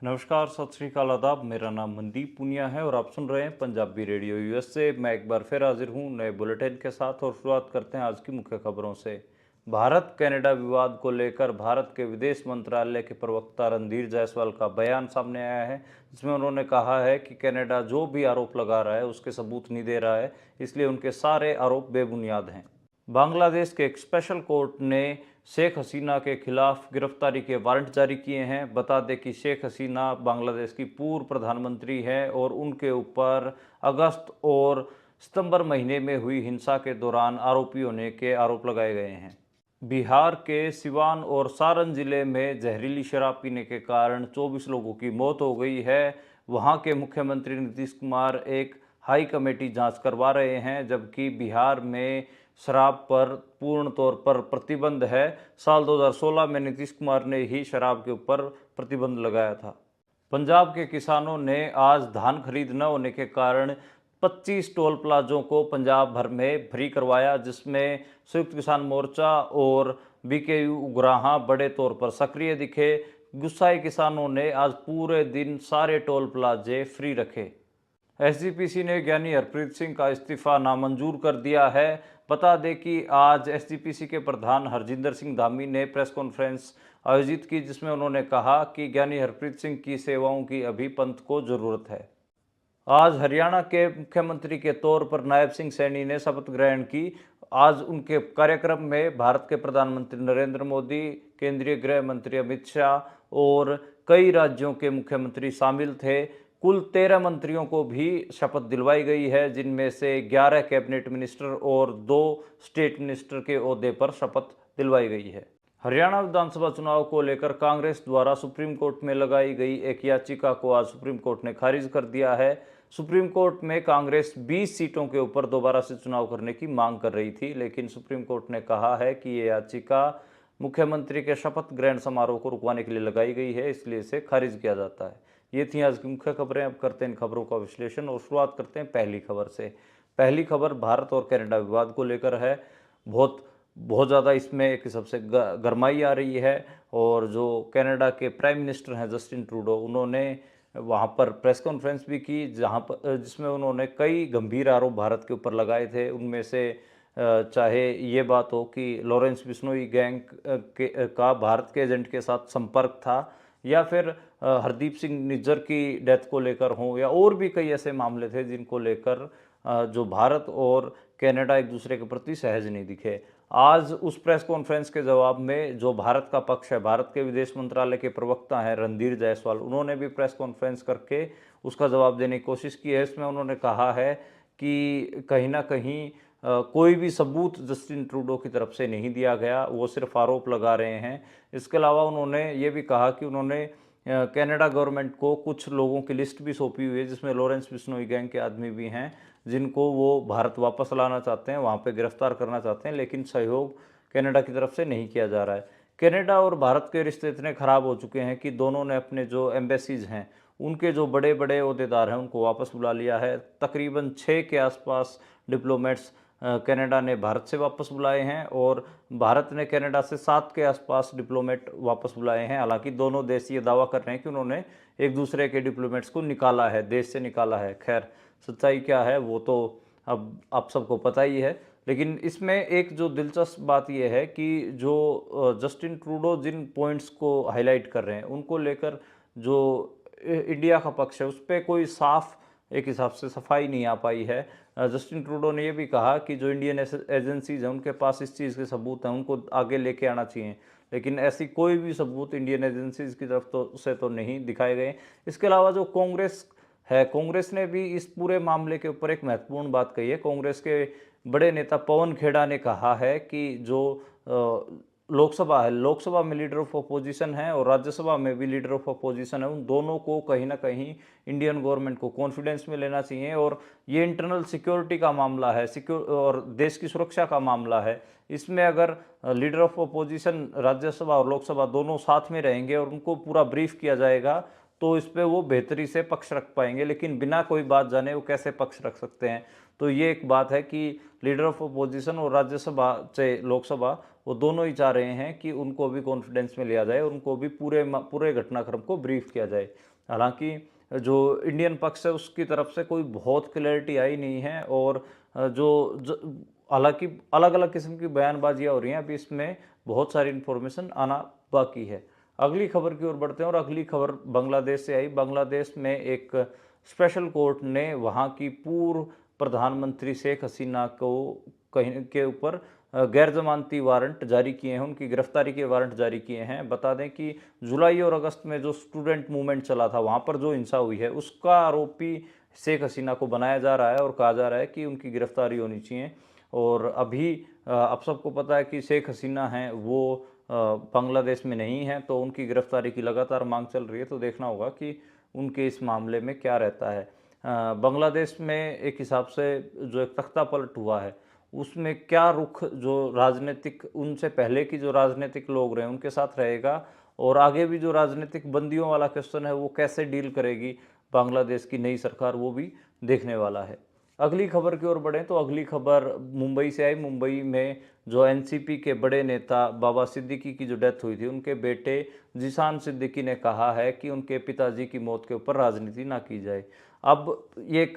नमस्कार, सत श्री अकाल, आदाब। मेरा नाम मनदीप पुनिया है और आप सुन रहे हैं पंजाबी रेडियो यूएस से। मैं एक बार फिर हाजिर हूं नए बुलेटिन के साथ और शुरुआत करते हैं आज की मुख्य खबरों से। भारत कनाडा विवाद को लेकर भारत के विदेश मंत्रालय के प्रवक्ता रणधीर जायसवाल का बयान सामने आया है, जिसमें उन्होंने कहा है कि कनाडा जो भी आरोप लगा रहा है उसके सबूत नहीं दे रहा है, इसलिए उनके सारे आरोप बेबुनियाद हैं। बांग्लादेश के एक स्पेशल कोर्ट ने शेख हसीना के खिलाफ गिरफ्तारी के वारंट जारी किए हैं। बता दें कि शेख हसीना बांग्लादेश की पूर्व प्रधानमंत्री है और उनके ऊपर अगस्त और सितंबर महीने में हुई हिंसा के दौरान आरोपी होने के आरोप लगाए गए हैं। बिहार के सिवान और सारण जिले में जहरीली शराब पीने के कारण 24 लोगों की मौत हो गई है। वहां के मुख्यमंत्री नीतीश कुमार एक हाई कमेटी जांच करवा रहे हैं, जबकि बिहार में शराब पर पूर्ण तौर पर प्रतिबंध है। साल 2016 में नीतीश कुमार ने ही शराब के ऊपर प्रतिबंध लगाया था। पंजाब के किसानों ने आज धान खरीद न होने के कारण 25 टोल प्लाजों को पंजाब भर में फ्री करवाया, जिसमें संयुक्त किसान मोर्चा और बीकेयू उगराहा बड़े तौर पर सक्रिय दिखे। गुस्साए किसानों ने आज पूरे दिन सारे टोल प्लाजे फ्री रखे। एसजीपीसी ने ज्ञानी हरप्रीत सिंह का इस्तीफा नामंजूर कर दिया है। बता दें कि आज एसजीपीसी के प्रधान हरजिंदर सिंह धामी ने प्रेस कॉन्फ्रेंस आयोजित की, जिसमें उन्होंने कहा कि ज्ञानी हरप्रीत सिंह की सेवाओं की अभी पंथ को जरूरत है। आज हरियाणा के मुख्यमंत्री के तौर पर नायब सिंह सैनी ने शपथ ग्रहण की। आज उनके कार्यक्रम में भारत के प्रधानमंत्री नरेंद्र मोदी, केंद्रीय गृह मंत्री अमित शाह और कई राज्यों के मुख्यमंत्री शामिल थे। कुल 13 मंत्रियों को भी शपथ दिलवाई गई है, जिनमें से 11 कैबिनेट मिनिस्टर और 2 स्टेट मिनिस्टर के ओहदे पर शपथ दिलवाई गई है। हरियाणा विधानसभा चुनाव को लेकर कांग्रेस द्वारा सुप्रीम कोर्ट में लगाई गई एक याचिका को आज सुप्रीम कोर्ट ने खारिज कर दिया है। सुप्रीम कोर्ट में कांग्रेस 20 सीटों के ऊपर दोबारा से चुनाव करने की मांग कर रही थी, लेकिन सुप्रीम कोर्ट ने कहा है कि ये याचिका मुख्यमंत्री के शपथ ग्रहण समारोह को रुकवाने के लिए लगाई गई है, इसलिए इसे खारिज किया जाता है। ये थी आज की मुख्य खबरें। अब करते हैं इन खबरों का विश्लेषण और शुरुआत करते हैं पहली खबर से। पहली खबर भारत और कनाडा विवाद को लेकर है। बहुत बहुत ज़्यादा इसमें एक हिसाब से गरमाई आ रही है और जो कनाडा के प्राइम मिनिस्टर हैं जस्टिन ट्रूडो, उन्होंने वहाँ पर प्रेस कॉन्फ्रेंस भी की, जहाँ पर जिसमें उन्होंने कई गंभीर आरोप भारत के ऊपर लगाए थे। उनमें से चाहे ये बात हो कि लॉरेंस बिश्नोई गैंग का भारत के एजेंट के साथ संपर्क था, या फिर हरदीप सिंह निज्जर की डेथ को लेकर हों, या और भी कई ऐसे मामले थे जिनको लेकर जो भारत और कनाडा एक दूसरे के प्रति सहज नहीं दिखे। आज उस प्रेस कॉन्फ्रेंस के जवाब में जो भारत का पक्ष है, भारत के विदेश मंत्रालय के प्रवक्ता हैं रणधीर जायसवाल, उन्होंने भी प्रेस कॉन्फ्रेंस करके उसका जवाब देने की कोशिश की है। इसमें उन्होंने कहा है कि कहीं ना कहीं कोई भी सबूत जस्टिन ट्रूडो की तरफ से नहीं दिया गया, वो सिर्फ आरोप लगा रहे हैं। इसके अलावा उन्होंने ये भी कहा कि उन्होंने कनाडा गवर्नमेंट को कुछ लोगों की लिस्ट भी सौंपी हुई है, जिसमें लॉरेंस बिश्नोई गैंग के आदमी भी हैं, जिनको वो भारत वापस लाना चाहते हैं, वहाँ पे गिरफ्तार करना चाहते हैं, लेकिन सहयोग कनाडा की तरफ से नहीं किया जा रहा है। कनाडा और भारत के रिश्ते इतने ख़राब हो चुके हैं कि दोनों ने अपने जो एम्बेसीज हैं, उनके जो बड़े बड़े अहदेदार हैं, उनको वापस बुला लिया है। तकरीबन 6 के आसपास डिप्लोमेट्स कनाडा ने भारत से वापस बुलाए हैं और भारत ने कनाडा से 7 के आसपास डिप्लोमेट वापस बुलाए हैं। हालांकि दोनों देश ये दावा कर रहे हैं कि उन्होंने एक दूसरे के डिप्लोमेट्स को निकाला है, देश से निकाला है। खैर, सच्चाई क्या है वो तो अब आप सबको पता ही है। लेकिन इसमें एक जो दिलचस्प बात यह है कि जो जस्टिन ट्रूडो जिन पॉइंट्स को हाईलाइट कर रहे हैं, उनको लेकर जो इंडिया का पक्ष है उस पर कोई साफ एक हिसाब से सफाई नहीं आ पाई है। जस्टिन ट्रूडो ने यह भी कहा कि जो इंडियन एजेंसीज हैं उनके पास इस चीज़ के सबूत हैं, उनको आगे लेके आना चाहिए, लेकिन ऐसी कोई भी सबूत इंडियन एजेंसीज की तरफ तो नहीं दिखाए गए। इसके अलावा जो कांग्रेस है, कांग्रेस ने भी इस पूरे मामले के ऊपर एक महत्वपूर्ण बात कही है। कांग्रेस के बड़े नेता पवन खेड़ा ने कहा है कि जो लोकसभा है, लोकसभा में लीडर ऑफ अपोजिशन है और राज्यसभा में भी लीडर ऑफ अपोजिशन है, उन दोनों को कहीं ना कहीं इंडियन गवर्नमेंट को कॉन्फिडेंस में लेना चाहिए। और ये इंटरनल सिक्योरिटी का मामला है, और देश की सुरक्षा का मामला है। इसमें अगर लीडर ऑफ अपोजिशन राज्यसभा और लोकसभा दोनों साथ में रहेंगे और उनको पूरा ब्रीफ किया जाएगा, तो इस पर वो बेहतरी से पक्ष रख पाएंगे, लेकिन बिना कोई बात जाने वो कैसे पक्ष रख सकते हैं। तो ये एक बात है कि लीडर ऑफ अपोजिशन और राज्यसभा से लोकसभा वो दोनों ही चाह रहे हैं कि उनको भी कॉन्फिडेंस में लिया जाए और उनको भी पूरे घटनाक्रम को ब्रीफ किया जाए। हालांकि जो इंडियन पक्ष है उसकी तरफ से कोई बहुत क्लैरिटी आई नहीं है, और हालांकि अलग अलग किस्म की बयानबाजियां हो रही हैं, अभी इसमें बहुत सारी इन्फॉर्मेशन आना बाकी है। अगली खबर की ओर बढ़ते हैं, और अगली खबर बांग्लादेश से आई। बांग्लादेश में एक स्पेशल कोर्ट ने वहां की पूर्व प्रधानमंत्री शेख हसीना को कहीं के ऊपर गैर जमानती वारंट जारी किए हैं, उनकी गिरफ्तारी के वारंट जारी किए हैं। बता दें कि जुलाई और अगस्त में जो स्टूडेंट मूवमेंट चला था वहाँ पर जो हिंसा हुई है उसका आरोपी शेख हसीना को बनाया जा रहा है, और कहा जा रहा है कि उनकी गिरफ्तारी होनी चाहिए। और अभी आप सबको पता है कि शेख हसीना हैं वो बांग्लादेश में नहीं है, तो उनकी गिरफ्तारी की लगातार मांग चल रही है। तो देखना होगा कि उनके इस मामले में क्या रहता है। बांग्लादेश में एक हिसाब से जो एक तख्ता पलट हुआ है उसमें क्या रुख जो राजनीतिक उनसे पहले की जो राजनीतिक लोग रहे उनके साथ रहेगा, और आगे भी जो राजनीतिक बंदियों वाला क्वेश्चन है वो कैसे डील करेगी बांग्लादेश की नई सरकार, वो भी देखने वाला है। अगली खबर की ओर बढ़ें तो अगली खबर मुंबई से आई। मुंबई में जो एनसीपी के बड़े नेता बाबा सिद्दीकी की जो डेथ हुई थी, उनके बेटे जीशान सिद्दीकी ने कहा है कि उनके पिताजी की मौत के ऊपर राजनीति ना की जाए। अब ये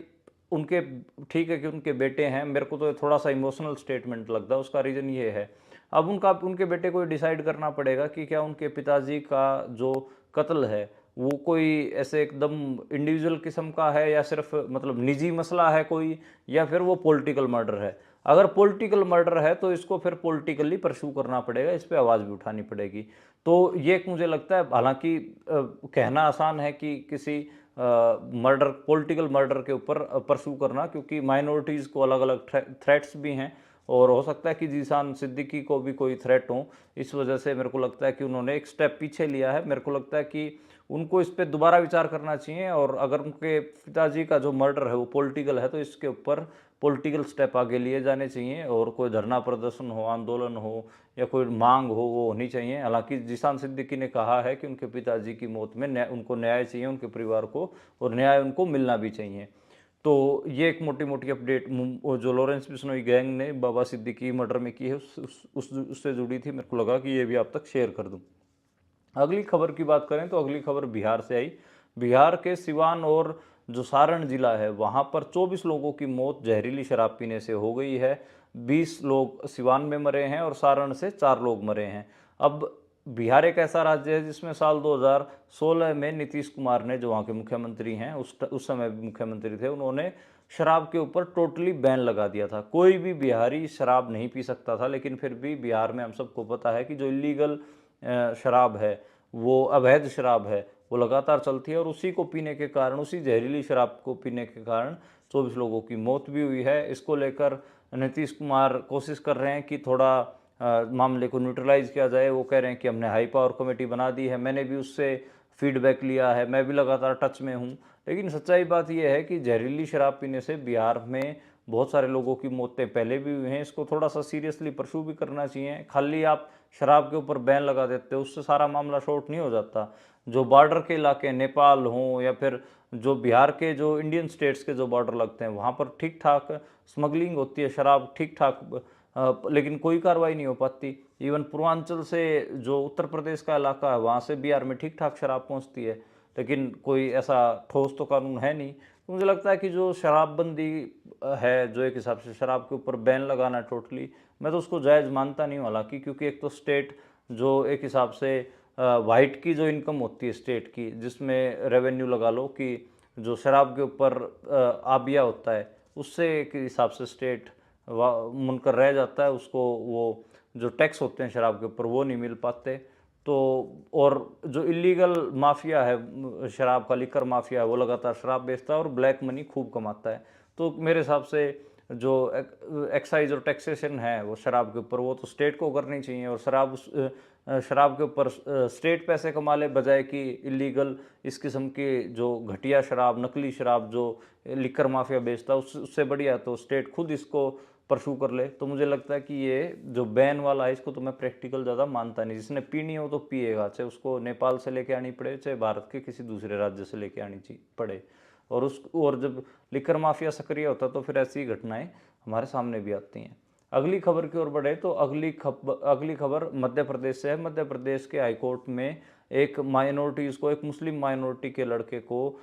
उनके ठीक है कि उनके बेटे हैं, मेरे को तो थोड़ा सा इमोशनल स्टेटमेंट लगता है। उसका रीज़न ये है, अब उनके बेटे को डिसाइड करना पड़ेगा कि क्या उनके पिताजी का जो कत्ल है वो कोई ऐसे एकदम इंडिविजुअल किस्म का है, या सिर्फ मतलब निजी मसला है कोई, या फिर वो पॉलिटिकल मर्डर है। अगर पॉलिटिकल मर्डर है तो इसको फिर पॉलिटिकली परस्यू करना पड़ेगा, इस पर आवाज़ भी उठानी पड़ेगी। तो ये एक मुझे लगता है, हालांकि कहना आसान है कि किसी मर्डर पॉलिटिकल मर्डर के ऊपर परस्यू करना, क्योंकि माइनॉरिटीज़ को अलग अलग थ्रेट्स भी हैं, और हो सकता है कि जीशान सिद्दीकी को भी कोई थ्रेट हो। इस वजह से मेरे को लगता है कि उन्होंने एक स्टेप पीछे लिया है। मेरे को लगता है कि उनको इस पर दोबारा विचार करना चाहिए, और अगर उनके पिताजी का जो मर्डर है वो पॉलिटिकल है तो इसके ऊपर पॉलिटिकल स्टेप आगे लिए जाने चाहिए, और कोई धरना प्रदर्शन हो, आंदोलन हो, या कोई मांग हो, वो होनी चाहिए। हालांकि जीशान सिद्दीकी ने कहा है कि उनके पिताजी की मौत में उनको न्याय चाहिए, उनके परिवार को, और न्याय उनको मिलना भी चाहिए। तो ये एक मोटी मोटी अपडेट जो लॉरेंस बिश्नोई गैंग ने बाबा सिद्दीकी मर्डर में की है उससे जुड़ी थी, मेरे को लगा कि ये भी आप तक शेयर कर दूं। अगली खबर की बात करें तो अगली खबर बिहार से आई। बिहार के सिवान और जो सारण जिला है वहाँ पर 24 लोगों की मौत जहरीली शराब पीने से हो गई है। 20 लोग सिवान में मरे हैं और सारण से 4 लोग मरे हैं। अब बिहार एक ऐसा राज्य है जिसमें साल 2016 में नीतीश कुमार ने, जो वहाँ के मुख्यमंत्री हैं, उस समय भी मुख्यमंत्री थे, उन्होंने शराब के ऊपर टोटली बैन लगा दिया था। कोई भी बिहारी शराब नहीं पी सकता था, लेकिन फिर भी बिहार में हम सबको पता है कि जो इलीगल शराब है, वो अवैध शराब है, वो लगातार चलती है, और उसी को पीने के कारण, उसी जहरीली शराब को पीने के कारण 24 लोगों की मौत भी हुई है। इसको लेकर नीतीश कुमार कोशिश कर रहे हैं कि थोड़ा मामले को न्यूट्रलाइज किया जाए। वो कह रहे हैं कि हमने हाई पावर कमेटी बना दी है, मैंने भी उससे फीडबैक लिया है, मैं भी लगातार टच में हूँ। लेकिन सच्चाई बात यह है कि जहरीली शराब पीने से बिहार में बहुत सारे लोगों की मौतें पहले भी हुई हैं। इसको थोड़ा सा सीरियसली परस्यू भी करना चाहिए। खाली आप शराब के ऊपर बैन लगा देते हो उससे सारा मामला शॉर्ट नहीं हो जाता। जो बॉर्डर के इलाके नेपाल हों, या फिर जो बिहार के जो इंडियन स्टेट्स के जो बॉर्डर लगते हैं वहाँ पर ठीक ठाक स्मगलिंग होती है शराब, ठीक ठाक, लेकिन कोई कार्रवाई नहीं हो पाती। इवन पूर्वांचल से जो उत्तर प्रदेश का इलाका है वहाँ से बिहार में ठीक ठाक शराब पहुँचती है, लेकिन कोई ऐसा ठोस तो कानून है नहीं। तो मुझे लगता है कि जो शराबबंदी है, जो एक हिसाब से शराब के ऊपर बैन लगाना टोटली, मैं तो उसको जायज़ मानता नहीं हूँ। हालांकि क्योंकि एक तो स्टेट जो एक हिसाब से वाइट की जो इनकम होती है स्टेट की, जिसमें रेवेन्यू लगा लो कि जो शराब के ऊपर आबिया होता है, उससे एक हिसाब से स्टेट मुनकर रह जाता है। उसको वो जो टैक्स होते हैं शराब के ऊपर वो नहीं मिल पाते। तो और जो इलीगल माफिया है शराब का, लिकर माफिया है, वो लगातार शराब बेचता है और ब्लैक मनी खूब कमाता है। तो मेरे हिसाब से जो एक्साइज और टैक्सेशन है वो शराब के ऊपर, वो तो स्टेट को करनी चाहिए। और शराब के ऊपर स्टेट पैसे कमा ले, बजाय कि इलीगल इस किस्म की जो घटिया शराब, नकली शराब जो लिकर माफिया बेचता है, उससे बढ़िया तो स्टेट खुद इसको परस्यू कर ले। तो मुझे लगता है कि ये जो बैन वाला है इसको तो मैं प्रैक्टिकल ज़्यादा मानता नहीं। जिसने पीनी हो तो पिएगा, चाहे उसको नेपाल से लेके आनी पड़े, चाहे भारत के किसी दूसरे राज्य से लेके आनी पड़े। और जब लिकर माफिया सक्रिय होता तो फिर ऐसी घटनाएं हमारे सामने भी आती हैं। अगली खबर की ओर बढ़े तो अगली खबर मध्य प्रदेश से है। मध्य प्रदेश के हाईकोर्ट में एक माइनॉरिटीज़ को, एक मुस्लिम माइनॉरिटी के लड़के को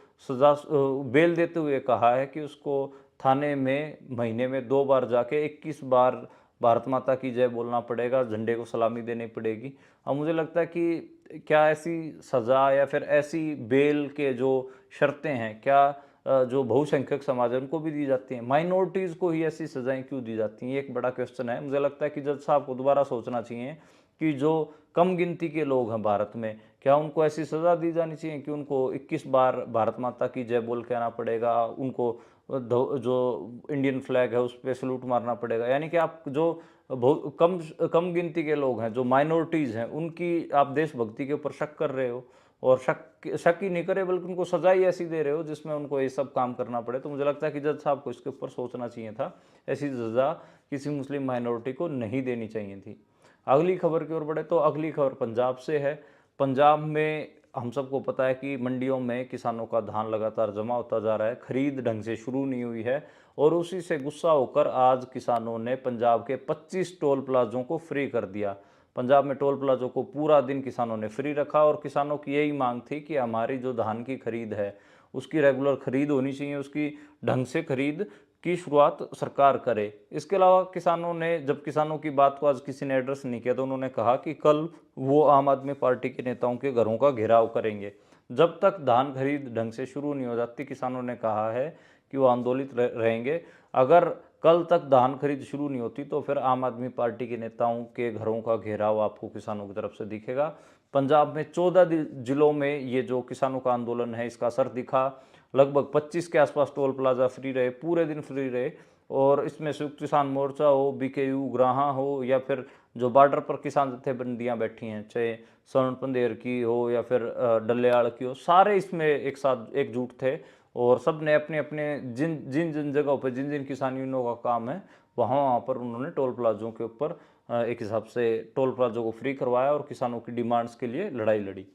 बेल देते हुए कहा है कि उसको थाने में महीने में 2 बार जाके 21 बार भारत माता की जय बोलना पड़ेगा, झंडे को सलामी देनी पड़ेगी। अब मुझे लगता है कि क्या ऐसी सज़ा या फिर ऐसी बेल के जो शर्तें हैं, क्या जो बहुसंख्यक समाज है उनको भी दी जाती हैं? माइनॉरिटीज़ को ही ऐसी सज़ाएँ क्यों दी जाती हैं? ये एक बड़ा क्वेश्चन है। मुझे लगता है कि जज साहब को दोबारा सोचना चाहिए कि जो कम गिनती के लोग हैं भारत में, क्या उनको ऐसी सज़ा दी जानी चाहिए कि उनको 21 बार भारत माता की जय बोल के आना पड़ेगा, उनको जो इंडियन फ्लैग है उस पे सैल्यूट मारना पड़ेगा? यानी कि आप जो बहुत कम कम गिनती के लोग हैं, जो माइनॉरिटीज़ हैं, उनकी आप देशभक्ति के ऊपर शक कर रहे हो, और शक शक ही नहीं करे बल्कि उनको सज़ा ही ऐसी दे रहे हो जिसमें उनको ये सब काम करना पड़े। तो मुझे लगता है कि जज साहब को इसके ऊपर सोचना चाहिए था। ऐसी सज़ा किसी मुस्लिम माइनॉरिटी को नहीं देनी चाहिए थी। अगली खबर की ओर बढ़े तो अगली खबर पंजाब से है। पंजाब में हम सबको पता है कि मंडियों में किसानों का धान लगातार जमा होता जा रहा है, खरीद ढंग से शुरू नहीं हुई है, और उसी से गुस्सा होकर आज किसानों ने पंजाब के 25 टोल प्लाजों को फ्री कर दिया। पंजाब में टोल प्लाजों को पूरा दिन किसानों ने फ्री रखा, और किसानों की यही मांग थी कि हमारी जो धान की खरीद है उसकी रेगुलर खरीद होनी चाहिए, उसकी ढंग से खरीद की शुरुआत सरकार करे। इसके अलावा किसानों ने, जब किसानों की बात को आज किसी ने एड्रेस नहीं किया, तो उन्होंने कहा कि कल वो आम आदमी पार्टी के नेताओं के घरों का घेराव करेंगे। जब तक धान खरीद ढंग से शुरू नहीं हो जाती, किसानों ने कहा है कि वो आंदोलित रहेंगे। अगर कल तक धान खरीद शुरू नहीं होती तो फिर आम आदमी पार्टी के नेताओं के घरों का घेराव आपको किसानों की तरफ से दिखेगा। पंजाब में 14 जिलों में ये जो किसानों का आंदोलन है इसका असर दिखा। लगभग 25 के आसपास टोल प्लाजा फ्री रहे, पूरे दिन फ्री रहे, और इसमें संयुक्त किसान मोर्चा हो, बीकेयू, उग्राहा हो, या फिर जो बॉर्डर पर किसान जत्थेबंदियां बैठी हैं, चाहे स्वर्ण पंदेर की हो या फिर डल्लेयाड़ की हो, सारे इसमें एक साथ एकजुट थे, और सब ने अपने अपने जिन जिन जिन जगहों पर जिन जिन किसान यूनियनों का काम है वहाँ पर उन्होंने टोल प्लाजों के ऊपर एक हिसाब से टोल प्लाजों को फ्री करवाया और किसानों की डिमांड्स के लिए लड़ाई लड़ी।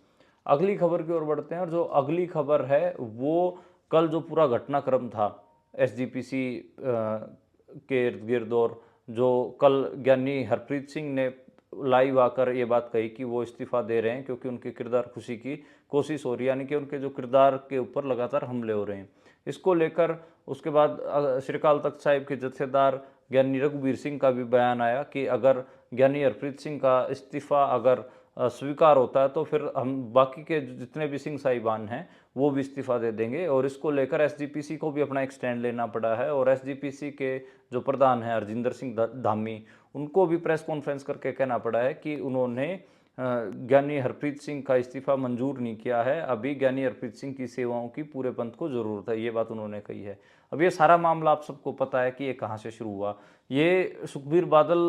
अगली खबर की ओर बढ़ते हैं, और जो अगली खबर है वो कल जो पूरा घटनाक्रम था एसजीपीसी के इर्द गिर्द, और जो कल ज्ञानी हरप्रीत सिंह ने लाइव आकर ये बात कही कि वो इस्तीफा दे रहे हैं क्योंकि उनकी किरदार खुशी की कोशिश हो रही है, यानी कि उनके जो किरदार के ऊपर लगातार हमले हो रहे हैं। इसको लेकर उसके बाद श्री अकाल तख्त साहिब के जत्थेदार ज्ञानी रघुबीर सिंह का भी बयान आया कि अगर ज्ञानी हरप्रीत सिंह का इस्तीफा अगर स्वीकार होता है तो फिर हम बाकी के जितने भी सिंह साहिबान हैं वो भी इस्तीफा दे देंगे। और इसको लेकर एसजीपीसी को भी अपना एक स्टैंड लेना पड़ा है, और एसजीपीसी के जो प्रधान हैं हरजिंदर सिंह धामी, उनको भी प्रेस कॉन्फ्रेंस करके कहना पड़ा है कि उन्होंने ज्ञानी हरप्रीत सिंह का इस्तीफा मंजूर नहीं किया है, अभी ज्ञानी हरप्रीत सिंह की सेवाओं की पूरे पंथ को ज़रूरत है, ये बात उन्होंने कही है। अब ये सारा मामला आप सबको पता है कि ये कहाँ से शुरू हुआ। ये सुखबीर बादल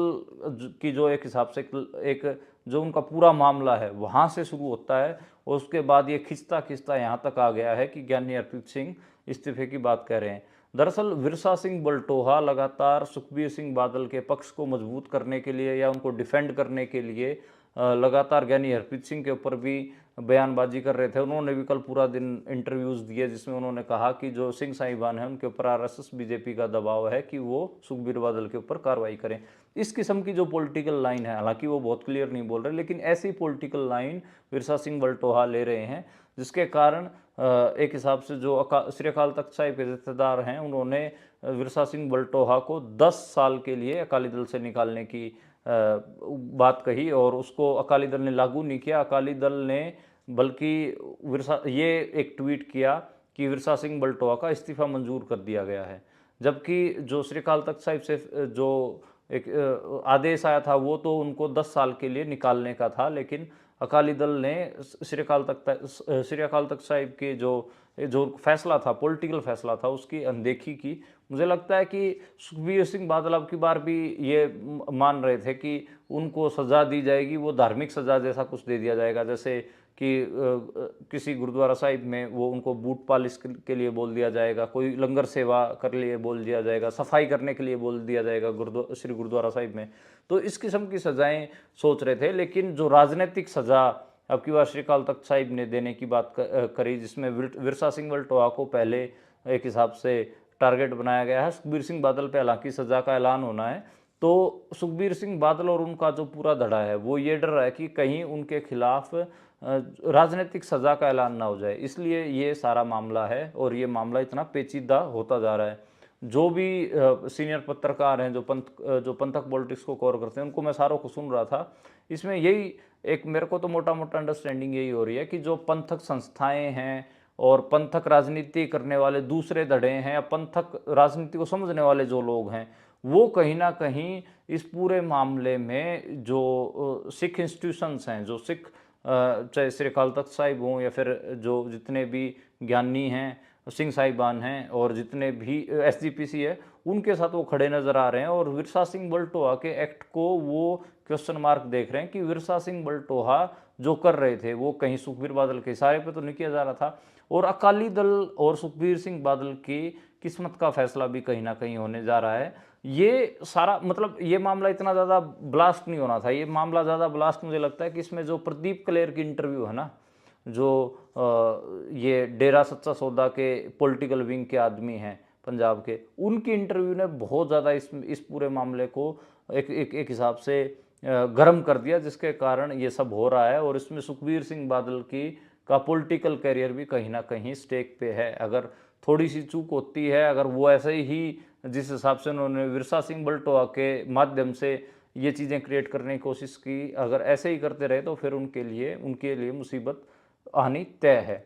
की जो एक हिसाब से एक जो उनका पूरा मामला है वहाँ से शुरू होता है, और उसके बाद ये खिंचता खिंचता यहाँ तक आ गया है कि ज्ञानी हरप्रीत सिंह इस्तीफे की बात कह रहे हैं। दरअसल विरसा सिंह बल्टोहा लगातार सुखबीर सिंह बादल के पक्ष को मजबूत करने के लिए या उनको डिफेंड करने के लिए लगातार ज्ञानी हरप्रीत सिंह के ऊपर भी बयानबाजी कर रहे थे। उन्होंने भी कल पूरा दिन इंटरव्यूज़ दिए जिसमें उन्होंने कहा कि जो सिंह साहिबान हैं उनके ऊपर आरएसएस बीजेपी का दबाव है कि वो सुखबीर बादल के ऊपर कार्रवाई करें। इस किस्म की जो पॉलिटिकल लाइन है, हालांकि वो बहुत क्लियर नहीं बोल रहे, लेकिन ऐसी पॉलिटिकल लाइन विरसा सिंह बल्टोहा ले रहे हैं, जिसके कारण एक हिसाब से जो श्री अकाल तख्त साहिब के जत्थेदार हैं उन्होंने विरसा सिंह बल्टोहा को 10 साल के लिए अकाली दल से निकालने की बात कही, और उसको अकाली दल ने लागू नहीं किया। अकाली दल ने बल्कि ये एक ट्वीट किया कि विरसा सिंह बल्टोहा का इस्तीफा मंजूर कर दिया गया है, जबकि जो श्री अकाल तख्त साहिब से जो एक आदेश आया था वो तो उनको 10 साल के लिए निकालने का था, लेकिन अकाली दल ने श्री अकाल तख्त साहिब के जो जो फैसला था, पॉलिटिकल फैसला था, उसकी अनदेखी की। मुझे लगता है कि सुखबीर सिंह बादल अब की बार भी ये मान रहे थे कि उनको सज़ा दी जाएगी, वो धार्मिक सज़ा जैसा कुछ दे दिया जाएगा, जैसे कि किसी गुरुद्वारा साहिब में वो उनको बूट पॉलिश के लिए बोल दिया जाएगा, कोई लंगर सेवा कर लिए बोल दिया जाएगा, सफाई करने के लिए बोल दिया जाएगा श्री गुरुद्वारा साहिब में। तो इस किस्म की सज़ाएँ सोच रहे थे, लेकिन जो राजनीतिक सज़ा अब की बार श्री अकाल तख्त साहिब ने देने की बात करी, जिसमें विरसा सिंह बल्टोहा को पहले एक हिसाब से टारगेट बनाया गया है। सुखबीर सिंह बादल पे हालांकि सज़ा का ऐलान होना है, तो सुखबीर सिंह बादल और उनका जो पूरा धड़ा है वो ये डर रहा है कि कहीं उनके खिलाफ राजनीतिक सजा का ऐलान ना हो जाए, इसलिए ये सारा मामला है और ये मामला इतना पेचीदा होता जा रहा है। जो भी सीनियर पत्रकार हैं जो पंथक पॉलिटिक्स को कवर करते हैं, उनको मैं सारों को सुन रहा था। इसमें यही एक मेरे को तो मोटा मोटा अंडरस्टैंडिंग यही हो रही है कि जो पंथक संस्थाएं हैं और पंथक राजनीति करने वाले दूसरे धड़े हैं या पंथक राजनीति को समझने वाले जो लोग हैं, वो कहीं ना कहीं इस पूरे मामले में जो सिख इंस्टीट्यूशंस हैं, जो सिख चाहे श्री अकाल तख्त साहिब हों या फिर जो जितने भी ज्ञानी हैं, सिंह साहिबान हैं और जितने भी एसजीपीसी है, उनके साथ वो खड़े नजर आ रहे हैं। और विरसा सिंह बलटोहा के एक्ट को वो क्वेश्चन मार्क देख रहे हैं कि विरसा सिंह बलटोहा जो कर रहे थे वो कहीं सुखबीर बादल के इशारे पे तो नहीं किया जा रहा था, और अकाली दल और सुखबीर सिंह बादल की किस्मत का फैसला भी कहीं ना कहीं होने जा रहा है। ये सारा मतलब ये मामला इतना ज़्यादा ब्लास्ट नहीं होना था। ये मामला ज़्यादा ब्लास्ट मुझे लगता है कि इसमें जो प्रदीप कलेर की इंटरव्यू है ना, जो ये डेरा सच्चा सौदा के पॉलिटिकल विंग के आदमी हैं पंजाब के, उनकी इंटरव्यू ने बहुत ज़्यादा इस पूरे मामले को एक हिसाब से गर्म कर दिया, जिसके कारण ये सब हो रहा है। और इसमें सुखबीर सिंह बादल की का पॉलिटिकल करियर भी कहीं ना कहीं स्टेक पे है। अगर थोड़ी सी चूक होती है, अगर वो ऐसे ही जिस हिसाब से उन्होंने विरसा सिंह बलटोहा के माध्यम से ये चीज़ें क्रिएट करने की कोशिश की, अगर ऐसे ही करते रहे तो फिर उनके लिए मुसीबत आनी तय है।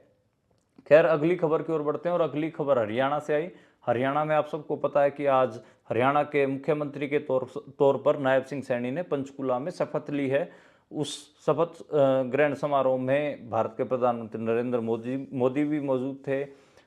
खैर, अगली खबर की ओर बढ़ते हैं और अगली खबर हरियाणा से आई। हरियाणा में आप सबको पता है कि आज हरियाणा के मुख्यमंत्री के तौर पर नायब सिंह सैनी ने पंचकुला में शपथ ली है। उस शपथ ग्रहण समारोह में भारत के प्रधानमंत्री नरेंद्र मोदी भी मौजूद थे,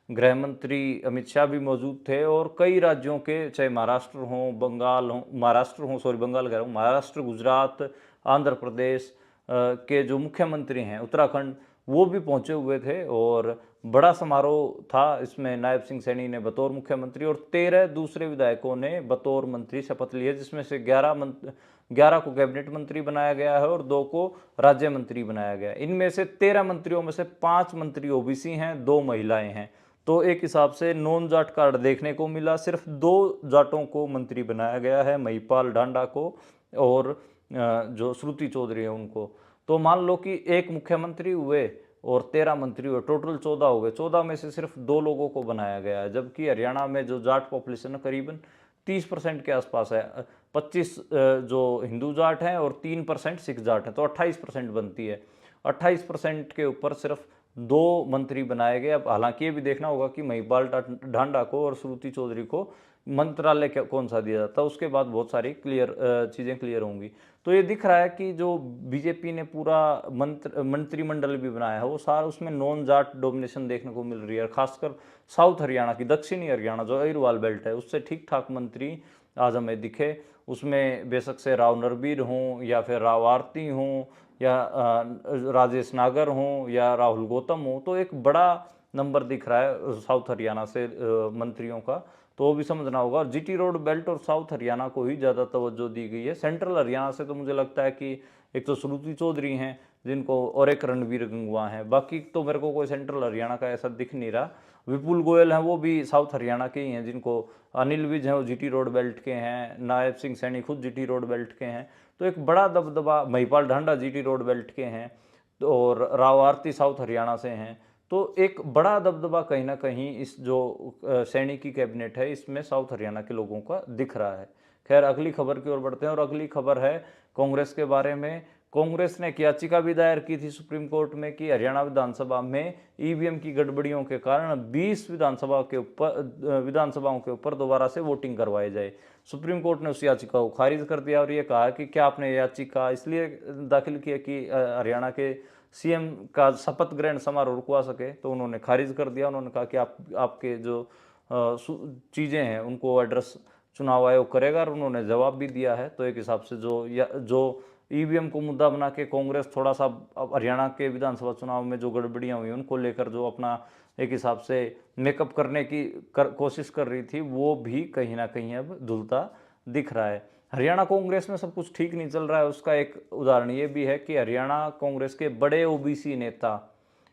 गृह मंत्री अमित शाह भी मौजूद थे और कई राज्यों के, चाहे महाराष्ट्र बंगाल कह रहा हूँ, महाराष्ट्र, गुजरात, आंध्र प्रदेश के जो मुख्यमंत्री हैं, उत्तराखंड, वो भी पहुंचे हुए थे। और बड़ा समारोह था। इसमें नायब सिंह सैनी ने बतौर मुख्यमंत्री और 13 दूसरे विधायकों ने बतौर मंत्री शपथ ली है, जिसमें से 11 को कैबिनेट मंत्री बनाया गया है और 2 को राज्य मंत्री बनाया गया है। इनमें से 13 मंत्रियों में से 5 मंत्री ओबीसी हैं, 2 महिलाएं हैं। तो एक हिसाब से नॉन जाट कार्ड देखने को मिला। सिर्फ 2 जाटों को मंत्री बनाया गया है, महिपाल ढांडा को और जो श्रुति चौधरी है उनको। तो मान लो कि एक मुख्यमंत्री हुए और 13 मंत्री हुए, टोटल 14 हो गए। 14 में से सिर्फ 2 लोगों को बनाया गया है, जबकि हरियाणा में जो जाट पॉपुलेशन है करीबन 30% के आसपास है। 25 जो हिंदू जाट हैं और 3% सिख जाट हैं, तो 28% बनती है। 28% के ऊपर सिर्फ 2 मंत्री बनाए गए। अब हालांकि ये भी देखना होगा कि महिपाल ढांडा को और श्रुति चौधरी को मंत्रालय कौन सा दिया जाता है, उसके बाद बहुत सारी चीज़ें क्लियर होंगी। तो ये दिख रहा है कि जो बीजेपी ने पूरा मंत्रिमंडल भी बनाया है वो सारा, उसमें नॉन जाट डोमिनेशन देखने को मिल रही है। खासकर साउथ हरियाणा की, दक्षिणी हरियाणा जो अहिरवाल बेल्ट है, उससे ठीक ठाक मंत्री आज हमें दिखे। उसमें बेशक से राव नरबीर हों या फिर राव आरती हों या राजेश नागर हों या राहुल गौतम हों, तो एक बड़ा नंबर दिख रहा है साउथ हरियाणा से मंत्रियों का। तो वो भी समझना होगा। और जीटी रोड बेल्ट और साउथ हरियाणा को ही ज़्यादा तवज्जो दी गई है। सेंट्रल हरियाणा से तो मुझे लगता है कि एक तो श्रुति चौधरी हैं जिनको, और एक रणवीर गंगवा हैं, बाकी तो मेरे को कोई सेंट्रल हरियाणा का ऐसा दिख नहीं रहा। विपुल गोयल हैं, वो भी साउथ हरियाणा के ही हैं, जिनको अनिल विज हैं वो जीटी रोड बेल्ट के हैं, नायब सिंह सैनी खुद जीटी रोड बेल्ट के हैं। तो एक बड़ा दबदबा, Mahipal Dhanda GT road belt के हैं और राव आरती साउथ हरियाणा से हैं। तो एक बड़ा दबदबा कहीं ना कहीं इस जो सैनी की कैबिनेट है इसमें साउथ हरियाणा के लोगों का दिख रहा है। खैर, अगली खबर की ओर बढ़ते हैं और अगली खबर है कांग्रेस के बारे में। कांग्रेस ने एक याचिका भी दायर की थी सुप्रीम कोर्ट में कि हरियाणा विधानसभा में ईवीएम की गड़बड़ियों के कारण 20 विधानसभाओं के ऊपर दोबारा से वोटिंग करवाई जाए। सुप्रीम कोर्ट ने उस याचिका को खारिज कर दिया और ये कहा कि क्या आपने याचिका इसलिए दाखिल किया कि हरियाणा के सीएम का शपथ ग्रहण समारोह रुकवा सके, तो उन्होंने खारिज कर दिया। उन्होंने कहा कि आपके जो चीज़ें हैं उनको एड्रेस चुनाव आयोग करेगा, और उन्होंने जवाब भी दिया है। तो एक हिसाब से जो ईवीएम को मुद्दा बना के कांग्रेस थोड़ा सा हरियाणा के विधानसभा चुनाव में जो गड़बड़ियां हुई उनको लेकर जो अपना एक हिसाब से मेकअप करने की कोशिश कर रही थी, वो भी कहीं ना कहीं अब धुलता दिख रहा है। हरियाणा कांग्रेस में सब कुछ ठीक नहीं चल रहा है। उसका एक उदाहरण ये भी है कि हरियाणा कांग्रेस के बड़े ओबीसी नेता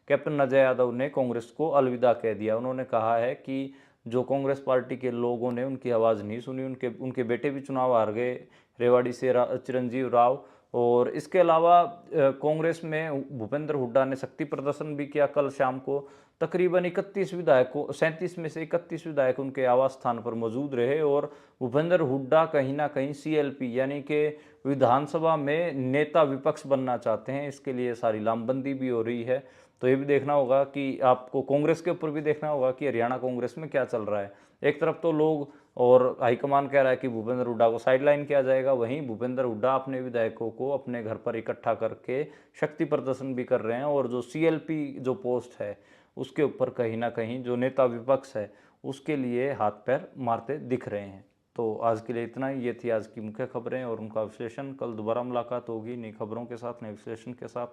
कैप्टन अजय यादव ने कांग्रेस को अलविदा कह दिया। उन्होंने कहा है कि जो कांग्रेस पार्टी के लोगों ने उनकी आवाज़ नहीं सुनी, उनके बेटे भी चुनाव हार गए रेवाड़ी से चिरंजीव राव। और इसके अलावा कांग्रेस में भूपेंद्र हुड्डा ने शक्ति प्रदर्शन भी किया कल शाम को। तकरीबन 31 विधायकों 37 में से 31 विधायक उनके आवास स्थान पर मौजूद रहे। और भूपेंद्र हुड्डा कहीं ना कहीं सीएलपी यानी कि विधानसभा में नेता विपक्ष बनना चाहते हैं। इसके लिए सारी लामबंदी भी हो रही है। तो ये भी देखना होगा कि आपको कांग्रेस के ऊपर भी देखना होगा कि हरियाणा कांग्रेस में क्या चल रहा है। एक तरफ तो लोग और हाईकमान कह रहा है कि भूपेंद्र हुड्डा को साइडलाइन किया जाएगा, वहीं भूपेंद्र हुड्डा अपने विधायकों को अपने घर पर इकट्ठा करके शक्ति प्रदर्शन भी कर रहे हैं। और जो सीएलपी जो पोस्ट है उसके ऊपर कहीं ना कहीं जो नेता विपक्ष है उसके लिए हाथ पैर मारते दिख रहे हैं। तो आज के लिए इतना ही। ये थी आज की मुख्य खबरें और उनका विश्लेषण। कल दोबारा मुलाकात होगी नई खबरों के साथ, नए विश्लेषण के साथ।